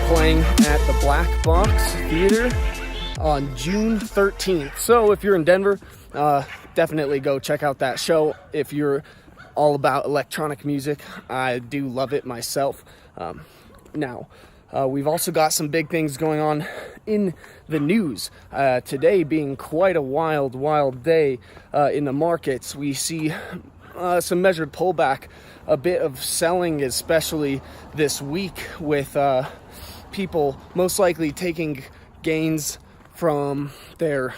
playing at the Black Box Theater on June 13th. So if you're in Denver, definitely go check out that show. If you're all about electronic music, I do love it myself. Now, we've also got some big things going on in the news. Today being quite a wild day in the markets. We see some measured pullback, a bit of selling, especially this week, with people most likely taking gains from their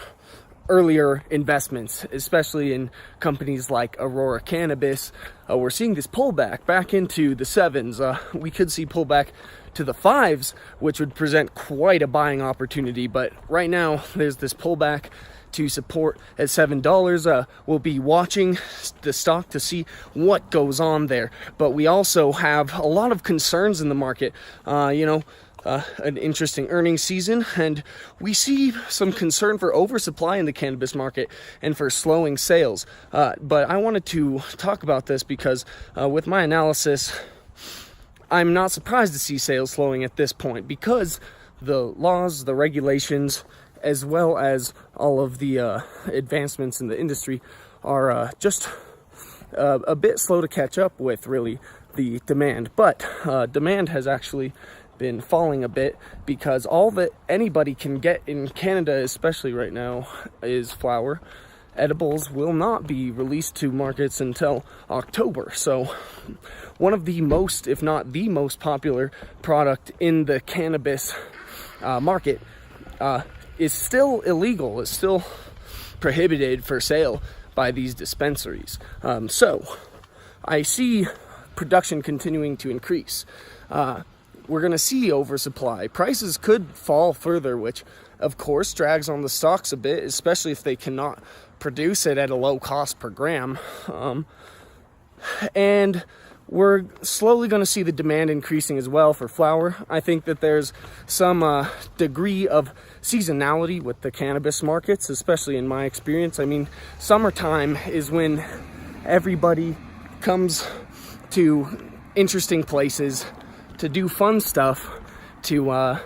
earlier investments, especially in companies like Aurora Cannabis. We're seeing this pullback back into the sevens. We could see pullback to the fives, which would present quite a buying opportunity. But right now, there's this pullback to support at $7. We'll be watching the stock to see what goes on there. But we also have a lot of concerns in the market. An interesting earnings season, and we see some concern for oversupply in the cannabis market and for slowing sales. But I wanted to talk about this because with my analysis, I'm not surprised to see sales slowing at this point, because the laws, the regulations, as well as all of the advancements in the industry are just a bit slow to catch up with, really, the demand. But demand has actually been falling a bit, because all that anybody can get in Canada, especially right now, is flower. Edibles will not be released to markets until October. So one of the most, if not the most popular product in the cannabis market is still illegal, is still prohibited for sale by these dispensaries. So I see production continuing to increase. We're going to see oversupply. Prices could fall further, which of course drags on the stocks a bit, especially if they cannot produce it at a low cost per gram. And we're slowly going to see the demand increasing as well for flower. I think that there's some degree of seasonality with the cannabis markets, especially in my experience. I mean, summertime is when everybody comes to interesting places to do fun stuff, to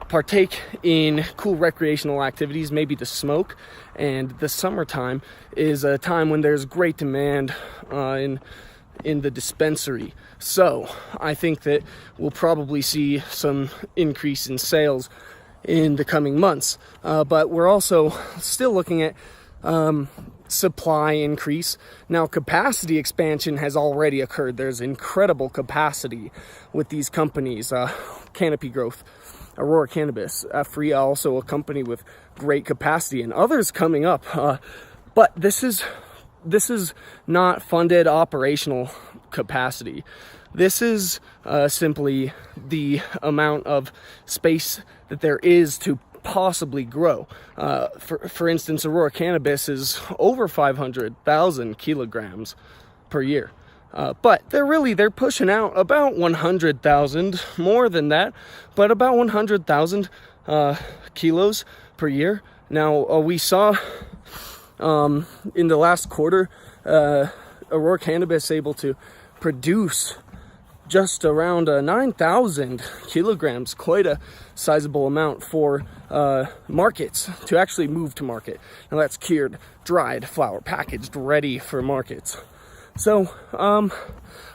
partake in cool recreational activities, maybe to smoke. And the summertime is a time when there's great demand in the dispensary. So I think that we'll probably see some increase in sales in the coming months. But we're also still looking at supply increase. Now, capacity expansion has already occurred. There's incredible capacity with these companies. Canopy Growth, Aurora Cannabis, Free, also a company with great capacity, and others coming up. But this is not funded operational capacity. This is simply the amount of space that there is to possibly grow. For instance, Aurora Cannabis is over 500,000 kilograms per year. But they're pushing out about 100,000, more than that, but about 100,000 kilos per year. Now, we saw in the last quarter, Aurora Cannabis able to produce just around 9,000 kilograms, quite a sizable amount for markets to actually move to market. Now that's cured, dried, flower, packaged, ready for markets. So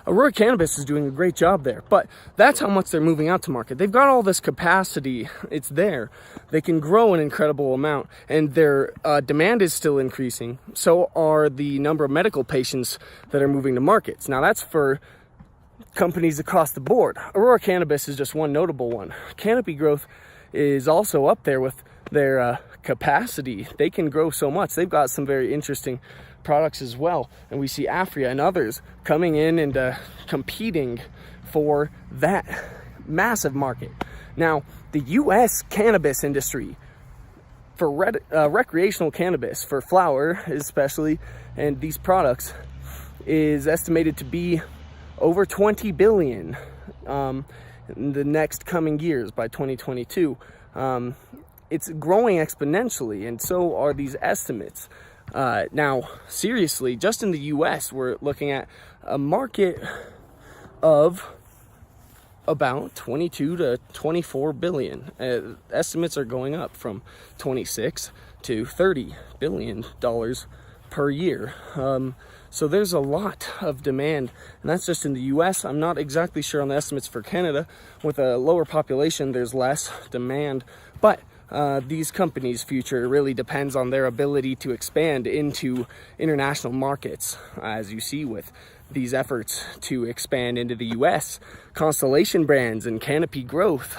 Aurora Cannabis is doing a great job there, but that's how much they're moving out to market. They've got all this capacity, it's there. They can grow an incredible amount, and their demand is still increasing. So are the number of medical patients that are moving to markets. Now that's for companies across the board. Aurora Cannabis is just one notable one. Canopy Growth is also up there with their capacity. They can grow so much. They've got some very interesting products as well. And we see Afria and others coming in and competing for that massive market. Now, the U.S. cannabis industry for recreational cannabis, for flower especially, and these products, is estimated to be over 20 billion in the next coming years by 2022. It's growing exponentially, and so are these estimates. Now, seriously, just in the US, we're looking at a market of about 22 to 24 billion. Estimates are going up from 26 to 30 billion dollars per year. So there's a lot of demand, and that's just in the US. I'm not exactly sure on the estimates for Canada. With a lower population, there's less demand, but these companies' future really depends on their ability to expand into international markets, as you see with these efforts to expand into the US. Constellation Brands and Canopy Growth,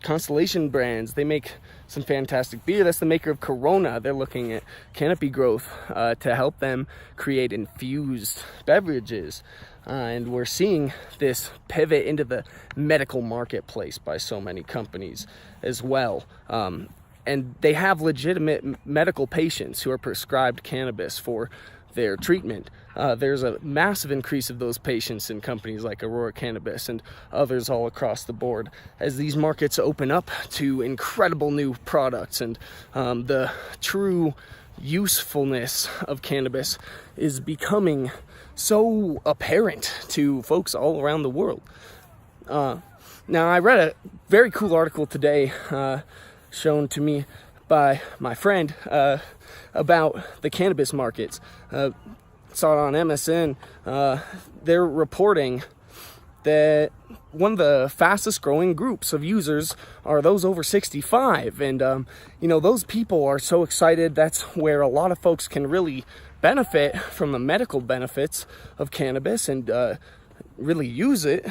Constellation Brands, they make some fantastic beer. That's the maker of Corona. They're looking at Canopy Growth to help them create infused beverages. And we're seeing this pivot into the medical marketplace by so many companies as well. And they have legitimate medical patients who are prescribed cannabis for their treatment. There's a massive increase of those patients in companies like Aurora Cannabis and others all across the board as these markets open up to incredible new products, and the true usefulness of cannabis is becoming so apparent to folks all around the world. Now, I read a very cool article today shown to me by my friend about the cannabis markets. Saw it on MSN. They're reporting that one of the fastest growing groups of users are those over 65. And, those people are so excited. That's where a lot of folks can really benefit from the medical benefits of cannabis and really use it.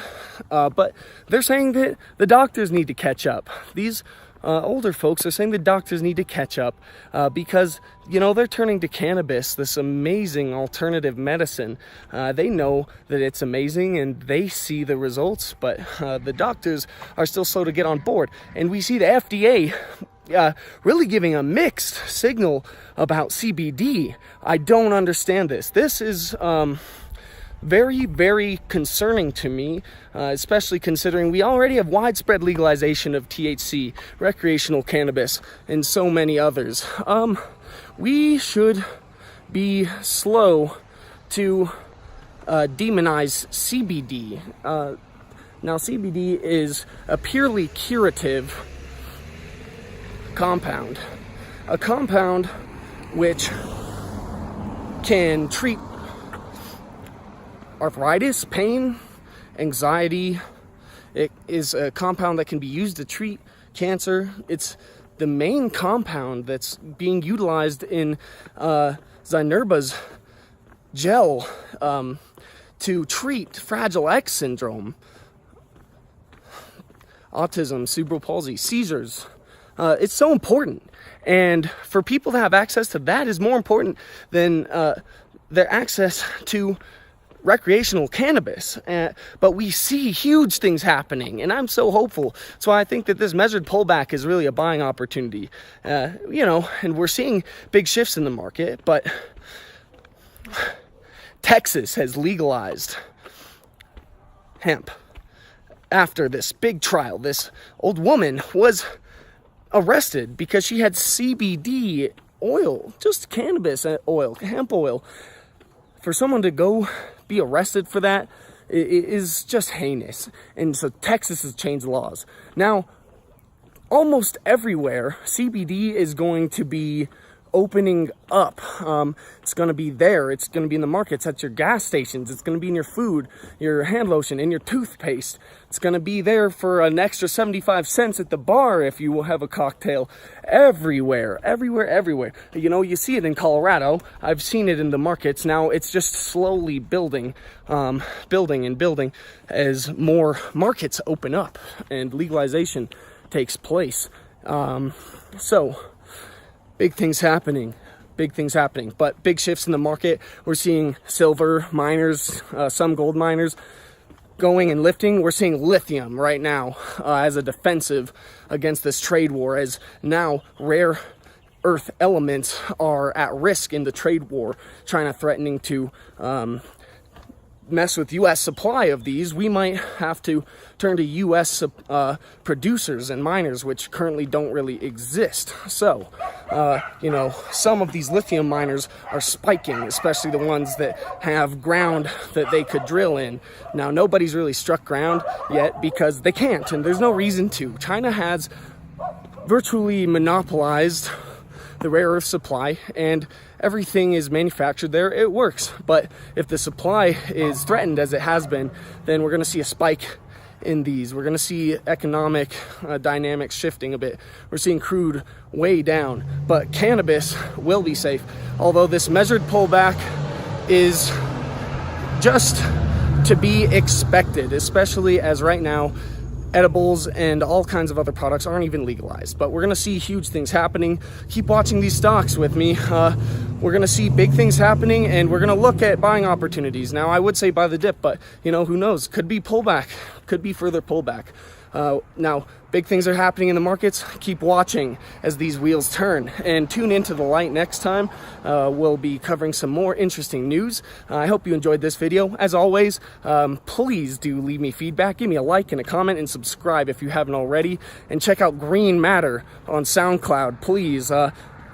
But they're saying that the doctors need to catch up. These older folks are saying the doctors need to catch up because, they're turning to cannabis, this amazing alternative medicine. They know that it's amazing and they see the results, but the doctors are still slow to get on board. And we see the FDA really giving a mixed signal about CBD. I don't understand this. This is very, very concerning to me, especially considering we already have widespread legalization of THC, recreational cannabis, and so many others. We should be slow to demonize CBD. Now, CBD is a purely curative compound, a compound which can treat arthritis, pain, anxiety. It is a compound that can be used to treat cancer. It's the main compound that's being utilized in Zynerba's gel to treat Fragile X syndrome, autism, cerebral palsy, seizures. It's so important. And for people to have access to that is more important than their access to recreational cannabis. But we see huge things happening, and I'm so hopeful. So I think that this measured pullback is really a buying opportunity. And we're seeing big shifts in the market, but Texas has legalized hemp. After this big trial, this old woman was arrested because she had CBD oil, just cannabis oil, hemp oil. For someone to go be arrested for that is just heinous. And so Texas has changed laws. Now, almost everywhere, CBD is going to be opening up. It's going to be there. It's going to be in the markets, at your gas stations. It's going to be in your food, your hand lotion, and your toothpaste. It's going to be there for an extra 75 cents at the bar if you will have a cocktail. Everywhere. You see it in Colorado. I've seen it in the markets. Now it's just slowly building as more markets open up and legalization takes place. So big things happening, but big shifts in the market. We're seeing silver miners, some gold miners going and lifting. We're seeing lithium right now as a defensive against this trade war, as now rare earth elements are at risk in the trade war, China threatening to mess with U.S. supply of these, we might have to turn to U.S. producers and miners, which currently don't really exist. So, you know, some of these lithium miners are spiking, especially the ones that have ground that they could drill in. Now, nobody's really struck ground yet because they can't, and there's no reason to. China has virtually monopolized the rare earth supply, and everything is manufactured there. It works, but if the supply is threatened, as it has been, then we're going to see a spike in these. We're going to see economic dynamics shifting a bit. We're seeing crude way down, but cannabis will be safe, although this measured pullback is just to be expected, especially as right now edibles and all kinds of other products aren't even legalized. But we're going to see huge things happening. Keep watching these stocks with me. We're going to see big things happening, and we're going to look at buying opportunities. Now, I would say buy the dip, but you know, who knows? Could be pullback, could be further pullback. Now, big things are happening in the markets. Keep watching as these wheels turn, and tune into The Light next time. We'll be covering some more interesting news. I hope you enjoyed this video. As always, please do leave me feedback. Give me a like and a comment, and subscribe if you haven't already. And check out Green Matter on SoundCloud, please.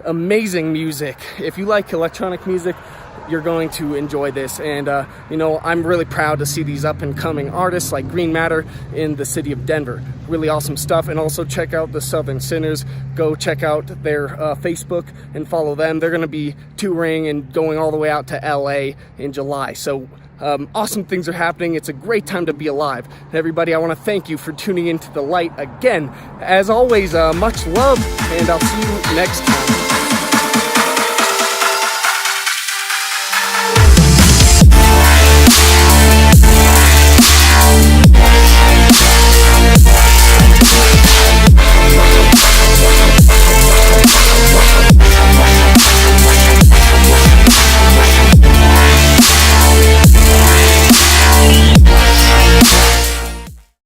Amazing music. If you like electronic music, you're going to enjoy this. And you know, I'm really proud to see these up and coming artists like Green Matter in the city of Denver. Really awesome stuff. And also check out the Southern Sinners. Go check out their Facebook and follow them. They're going to be touring and going all the way out to LA in July. So awesome things are happening. It's a great time to be alive. And everybody, I want to thank you for tuning into The Light again. As always, much love, and I'll see you next time.